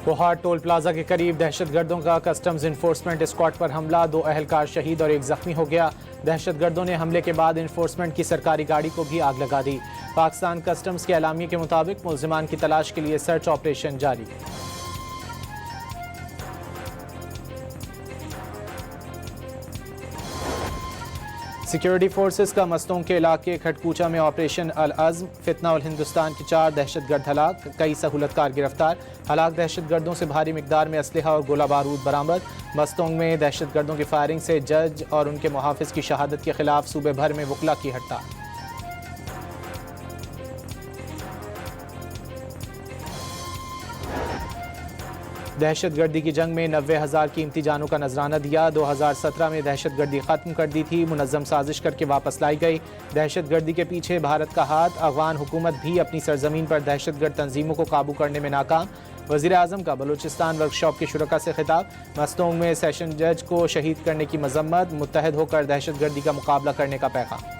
Kohat toll plaza के करीब दहशतगर्दों का कस्टम्स इन्फोर्समेंट स्क्वाड पर हमला, 2 अहलकार शहीद और 1 जख्मी हो गया। दहशतगर्दों ने हमले के बाद इन्फोर्समेंट की सरकारी गाड़ी को भी आग लगा दी। पाकिस्तान कस्टम्स के एलामिये के मुताबिक मुल्जिमान की तलाश के लिए सर्च ऑपरेशन जारी। सिक्योरिटी फोर्सेस का मस्तों के इलाके खटकूचा में ऑपरेशन अल अज़्म, फितना और हिंदुस्तान के 4 दहशतगर्द हलाक, कई सहूलतकार गिरफ्तार। हलाक दहशतगर्दों से भारी मिकदार में असलहा और गोला बारूद बरामद। मस्तोंग में दहशतगर्दों की फायरिंग से जज और उनके मुहाफिज की शहादत के खिलाफ सूबे भर में वकला की हड़ताल। दहशतगर्दी की जंग में 90,000 कीमती जानों का नजराना दिया। 2017 में दहशतगर्दी खत्म कर दी थी, मुनज़्ज़म साजिश करके वापस लाई गई। दहशतगर्दी के पीछे भारत का हाथ, अफगान हुकूमत भी अपनी सरजमीन पर दहशतगर्द तंजीमों को काबू करने में नाकाम। वज़ीर आज़म का बलूचिस्तान वर्कशॉप के शुरका से खिताब। मस्तोंग में सेशन जज को शहीद करने की मजम्मत, मुत्तहद होकर दहशतगर्दी का मुकाबला करने का पैगाम।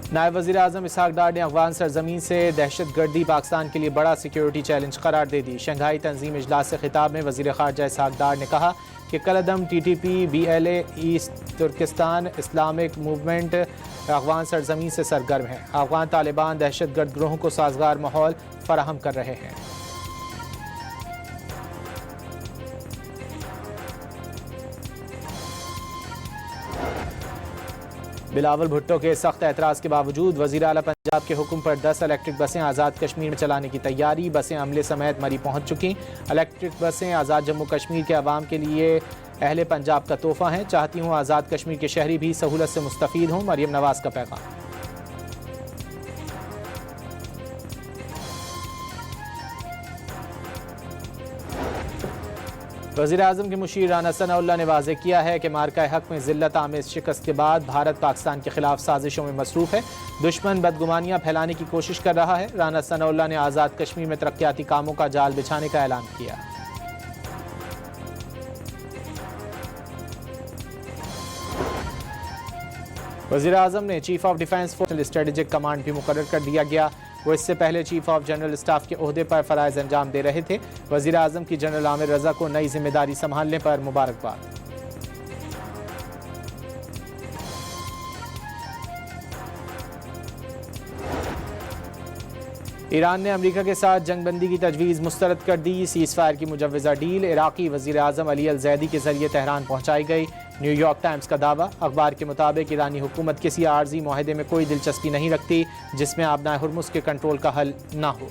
नायब वज़ीर आज़म इसहाक डार ने अफगान सरजमीन से दहशतगर्दी पाकिस्तान के लिए बड़ा सिक्योरिटी चैलेंज करार दे दी। शंघाई तंजीम इजलास से खिताब में वज़ीर ख़ारजा इसहाक डार ने कहा कि कलअदम TTP, BLA, East Turkistan Islamic Movement Afghan सरजमीन से सरगर्म है। अफगान तालिबान दहशतगर्द ग्रोहों को साजगार माहौल फराहम कर रहे हैं। बिलावल भुट्टो के सख्त एतराज़ के बावजूद वज़ीर आला पंजाब के हुक्म पर 10 इलेक्ट्रिक बसें आज़ाद कश्मीर में चलाने की तैयारी। बसें अमले समेत मरी पहुँच चुकी। इलेक्ट्रिक बसें आज़ाद जम्मू कश्मीर के अवाम के लिए अहले पंजाब का तोहफ़ा हैं। चाहती हूँ आज़ाद कश्मीर के शहरी भी सहूलत से मुस्तफ़ीद हों। मरियम नवाज़ का पैगाम। वज़ीर आज़म के मुशीर राना सनाउल्लाह ने वाज़ेह किया है कि मार्का हक में ज़िल्लत आमेज़ शिकस्त के बाद भारत पाकिस्तान के खिलाफ साजिशों में मसरूफ़ है। दुश्मन बदगुमानियाँ फैलाने की कोशिश कर रहा है। राना सनाउल्लाह ने आज़ाद कश्मीर में तरक्याती कामों का जाल बिछाने का ऐलान किया। वज़ीर आज़म ने chief of defence force strategic command भी मुकर्रर कर दिया गया। वो इससे पहले चीफ ऑफ जनरल स्टाफ के ओहदे पर फ़राइज़ अंजाम दे रहे थे। वज़ीर आज़म की जनरल आमिर रज़ा को नई जिम्मेदारी संभालने पर मुबारकबाद। ईरान ने अमेरिका के साथ जंगबंदी की तजवीज़ मुस्तरद कर दी। सीज़ फायर की मुजव्वज़ा डील इराक़ी वज़ीर आज़म अली अल ज़ैदी के ज़रिए तेहरान पहुँचाई गई। न्यूयॉर्क टाइम्स का दावा। अखबार के मुताबिक ईरानी हुकूमत किसी आर्जी मुआहदे में कोई दिलचस्पी नहीं रखती जिसमें आबनाए हुर्मुज़ के कंट्रोल का हल ना हो।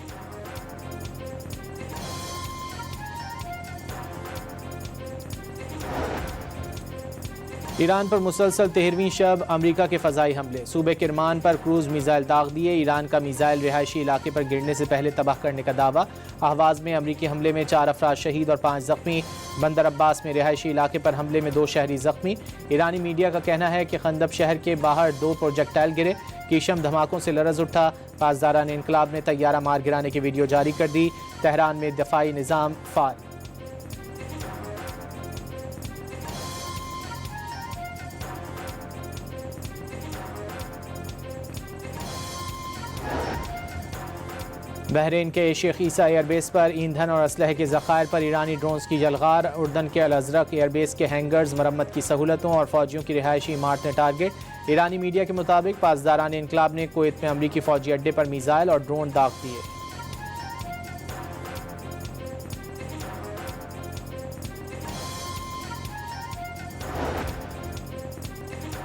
ईरान पर मुसलसल 13वीं शब अमेरिका के फ़ज़ाई हमले। सूबे किरमान पर क्रूज़ मिसाइल दाग दिए। ईरान का मिसाइल रिहायशी इलाके पर गिरने से पहले तबाह करने का दावा। अहवाज़ में अमरीकी हमले में 4 अफराद शहीद और 5 जख्मी। बंदर अब्बास में रिहायशी इलाके पर हमले में 2 शहरी जख्मी। ईरानी मीडिया का कहना है कि खंदब शहर के बाहर 2 प्रोजेक्टाइल गिरे। कीशम धमाकों से लरज़ उठा। पासदारान इनकलाब ने तैयारा मार गिराने की वीडियो जारी कर दी। तेहरान में दफ़ाई निज़ाम फ़ाल। बहरीन के शेख ईसा एयरबेस पर ईंधन और असलहे के ज़खायर पर ईरानी ड्रोन्स की जलगार। उर्दन के अल अज़रक एयरबेस के हैंगर्स, मरम्मत की सहूलतों और फौजियों की रिहायशी इमारतें टारगेट। ईरानी मीडिया के मुताबिक पासदारान इनकलाब ने कुवैत में अमरीकी फौजी अड्डे पर मिसाइल और ड्रोन दाग दिए।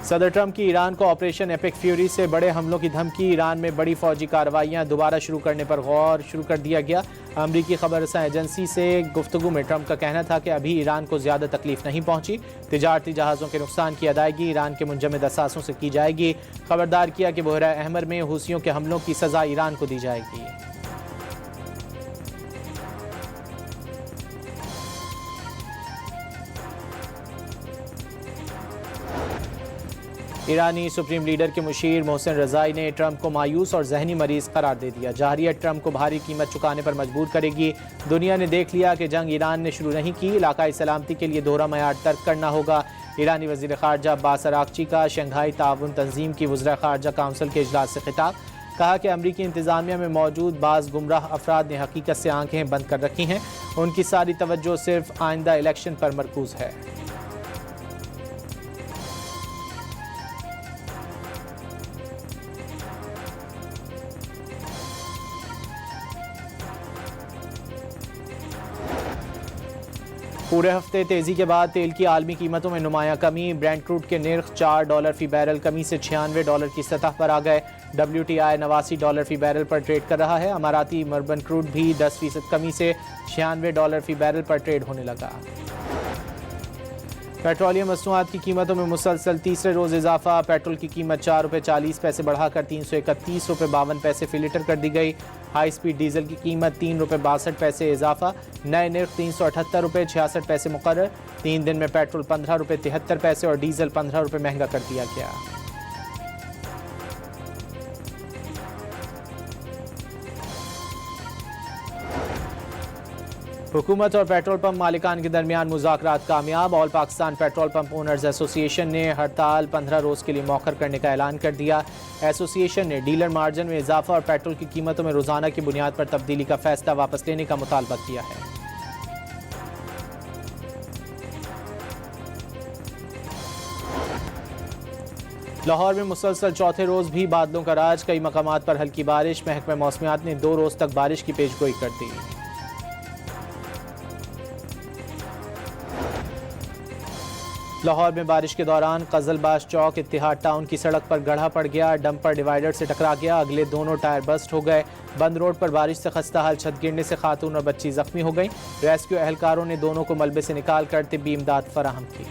सदर ट्रंप की ईरान को ऑपरेशन एपिक फ्यूरी से बड़े हमलों की धमकी। ईरान में बड़ी फौजी कार्रवाइयां दोबारा शुरू करने पर गौर शुरू कर दिया गया। अमरीकी खबररसां एजेंसी से गुफ्तगू में ट्रंप का कहना था कि अभी ईरान को ज़्यादा तकलीफ नहीं पहुंची। तिजारती जहाज़ों के नुकसान की अदायगी ईरान के मुंजमद असासों से की जाएगी। खबरदार किया कि बहरा अहमर में हूसियों के हमलों की सज़ा ईरान को दी जाएगी। ईरानी सुप्रीम लीडर के मुशीर मोहसिन रज़ाई ने ट्रंप को मायूस और जहनी मरीज करार दे दिया। जाहिरियत ट्रंप को भारी कीमत चुकाने पर मजबूर करेगी। दुनिया ने देख लिया कि जंग ईरान ने शुरू नहीं की। इलाकाई सलामती के लिए दोहरा मयार तर्क करना होगा। ईरानी वज़ीर ख़ारजा अब्बास अराक़ची का शंघाई ताउन तंजीम की वज़रा ख़ारजा काउंसिल के इजलास से खिताब। कहा कि अमरीकी इंतज़ामिया में मौजूद बाज़ गुमराह अफराद ने हकीकत से आंखें बंद कर रखी हैं। उनकी सारी तवज्जो सिर्फ आइंदा इलेक्शन पर मरकूज़ है। पूरे हफ्ते तेज़ी के बाद तेल की आलमी कीमतों में नुमायां कमी। ब्रेंट क्रूड के निर्ख $4 फी बैरल कमी से $96 की सतह पर आ गए। WTI $89 फी बैरल पर ट्रेड कर रहा है। अमाराती मर्बन क्रूड भी 10% कमी से $96 फी बैरल पर ट्रेड होने लगा। पेट्रोलियम मसनूआत की कीमतों में मुसलसल तीसरे रोज़ इजाफा। पेट्रोल की कीमत ₹4.40 बढ़ाकर ₹331.52 फी लीटर कर दी गई। हाई स्पीड डीजल की कीमत ₹3.62 इजाफा। नए निर्ख ₹378.66 मुकर्रर। 3 दिन में पेट्रोल ₹15.73 और डीजल ₹15 महंगा कर दिया गया। हुकूमत और पेट्रोल पंप मालिकान के दरमियान मुज़ाकरात कामयाब। All Pakistan petrol pump owners association ने हड़ताल 15 रोज़ के लिए मौखर करने का ऐलान कर दिया। एसोसिएशन ने डीलर मार्जिन में इजाफा और पेट्रोल की कीमतों में रोज़ाना की बुनियाद पर तब्दीली का फैसला वापस लेने का मुतालबा किया है। लाहौर में मुसलसल चौथे रोज़ भी बादलों का राज। कई मकामात पर हल्की बारिश। महकमा मौसमियात ने 2 रोज़ तक बारिश की पेशगोई कर दी। लाहौर में बारिश के दौरान कजलबाश चौक इत्तिहाद टाउन की सड़क पर गड्ढा पड़ गया। डंपर डिवाइडर से टकरा गया। अगले दोनों टायर बस्ट हो गए। बंद रोड पर बारिश से खस्ता हाल छत गिरने से खातून और बच्ची जख्मी हो गई। रेस्क्यू एहलकारों ने दोनों को मलबे से निकाल कर तिब्बी इमदाद फराहम की।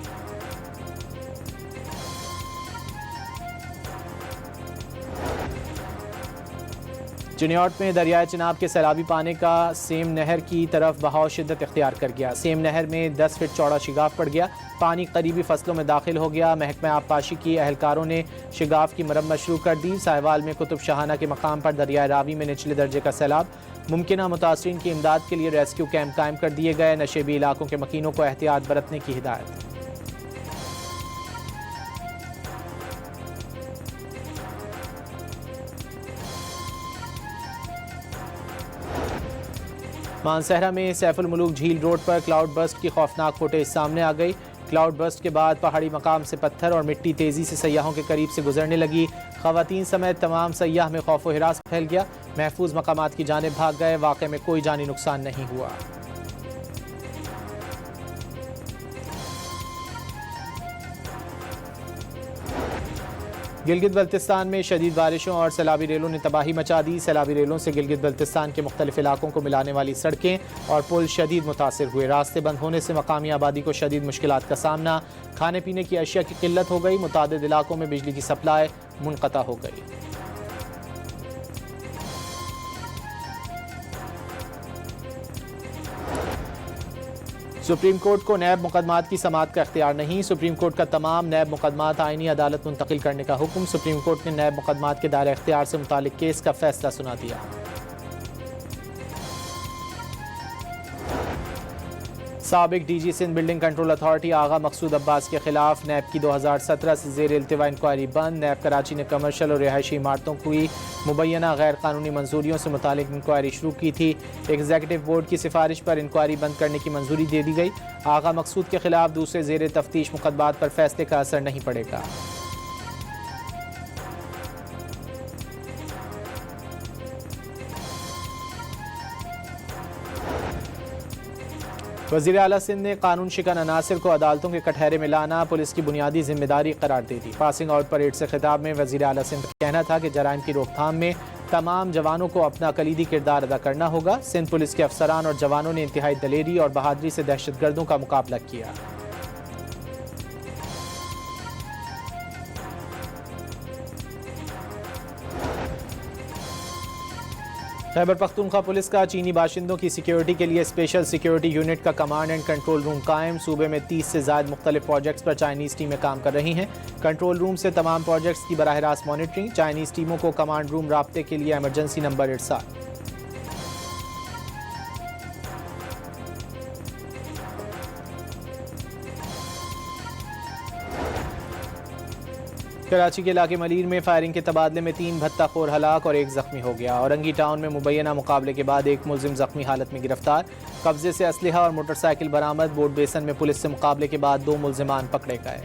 चिन्याट में दरियाए चिनाब के सैलाबी पानी का सेम नहर की तरफ बहाव शिद्दत इख्तियार कर गया। सेम नहर में 10 फीट चौड़ा शिगाफ पड़ गया। पानी करीबी फसलों में दाखिल हो गया। महकमा आबपाशी की एहलकारों ने शिगाफ की मरम्मत शुरू कर दी। साहिवाल में कुतुब शाहाना के मकाम पर दरियाए रावी में निचले दर्जे का सैलाब। मुमकिन मुतासरीन की इमदाद के लिए रेस्क्यू कैंप कायम कर दिए गए। नशेबी इलाकों के मकीनों को एहतियात बरतने की हिदायत। मानसहरा में सैफुल मुलूक झील रोड पर क्लाउड बस्ट की खौफनाक फुटेज सामने आ गई। क्लाउड बस्ट के बाद पहाड़ी मकाम से पत्थर और मिट्टी तेज़ी से सयाहों के करीब से गुजरने लगी। ख़वातीन समेत तमाम सयाह में खौफ व हिरास फैल गया। महफूज मकामात की जानिब भाग गए। वाक़े में कोई जानी नुकसान नहीं हुआ। गिलगित बल्तिस्तान में शदीद बारिशों और सैलाबी रेलों ने तबाही मचा दी। सैलाबी रेलों से गिलगित बल्तिस्तान के मुख्तलिफ इलाकों को मिलाने वाली सड़कें और पुल शदीद मुतासिर हुए। रास्ते बंद होने से मकामी आबादी को शदीद मुश्किलात का सामना। खाने पीने की अशिया की किल्लत हो गई। मुतादिद इलाकों में बिजली की सप्लाई मुनक़ता हो गई। सुप्रीम कोर्ट को नैब मुकदमात की समाअत का इख्तियार नहीं। सुप्रीम कोर्ट का तमाम नैब मुकदमात आईनी अदालत मुंतकिल करने का हुक्म। सुप्रीम कोर्ट ने नैब मुकदमात के दायरे इख्तियार से मुतालिक केस का फैसला सुना दिया। साबिक DG Sindh building control authority Agha Maqsood Abbas के खिलाफ नैब की 2017 से ज़ेर इल्तिवा इंक्वायरी बंद। नैब कराची ने कमर्शल और रिहायशी इमारतों की मुबैना गैर कानूनी मंजूरियों से मुतालिक इंक्वायरी शुरू की थी। एग्जीक्यूटिव बोर्ड की सिफारिश पर इंक्वायरी बंद करने की मंजूरी दे दी गई। आगा मकसूद के खिलाफ दूसरे ज़ेर तफ्तीश मुकदमात पर फैसले का असर नहीं पड़ेगा। वज़ीर आला सिंध ने कानून शिकन अनासिर को अदालतों के कटहरे में लाना पुलिस की बुनियादी जिम्मेदारी करार दे दी। पासिंग आउट परेड से खिताब में वज़ीर आला सिंध का कहना था कि जराइम की रोकथाम में तमाम जवानों को अपना कलीदी किरदार अदा करना होगा। सिंध पुलिस के अफसरान और जवानों ने इंतहाई दलेरी और बहादुरी से दहशतगर्दों का मुकाबला किया। खैबर पख्तूनख्वा पुलिस का चीनी बाशिंदों की सिक्योरिटी के लिए स्पेशल सिक्योरिटी यूनिट का कमांड एंड कंट्रोल रूम कायम। सूबे में 30 से ज़ायद मुख्तलिफ प्रोजेक्ट्स पर चाइनीज़ टीमें काम कर रही हैं। कंट्रोल रूम से तमाम प्रोजेक्ट्स की बराह रास्त मॉनिटरिंग। चाइनीज़ टीमों को कमांड रूम राब्ते के लिए एमरजेंसी नंबर इरसाल। कराची के इलाके मलीर में फायरिंग के तबादले में 3 भत्ताखोर हलाक और 1 जख्मी हो गया। औरंगी टाउन में मुबैना मुकाबले के बाद 1 मुलजिम जख्मी हालत में गिरफ्तार। कब्जे से असलहा और मोटरसाइकिल बरामद। बोर्ड बेसन में पुलिस से मुकाबले के बाद 2 मुलजिमान पकड़े गए।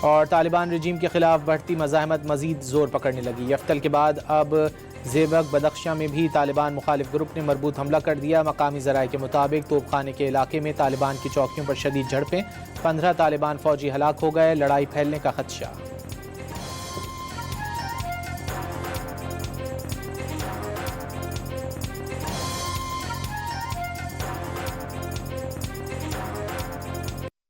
और तालिबान रजीम के खिलाफ बढ़ती मज़ाहमत मजीद जोर पकड़ने लगी। यफ्तल के बाद अब ज़ेबक बदख्शा में भी तालिबान मुखालिफ ग्रुप ने मरबूत हमला कर दिया। मकामी ज़राए के मुताबिक तोपखाने के इलाके में तालिबान की चौकियों पर शदीद झड़पें, 15 तालिबान फौजी हलाक हो गए। लड़ाई फैलने का खदशा।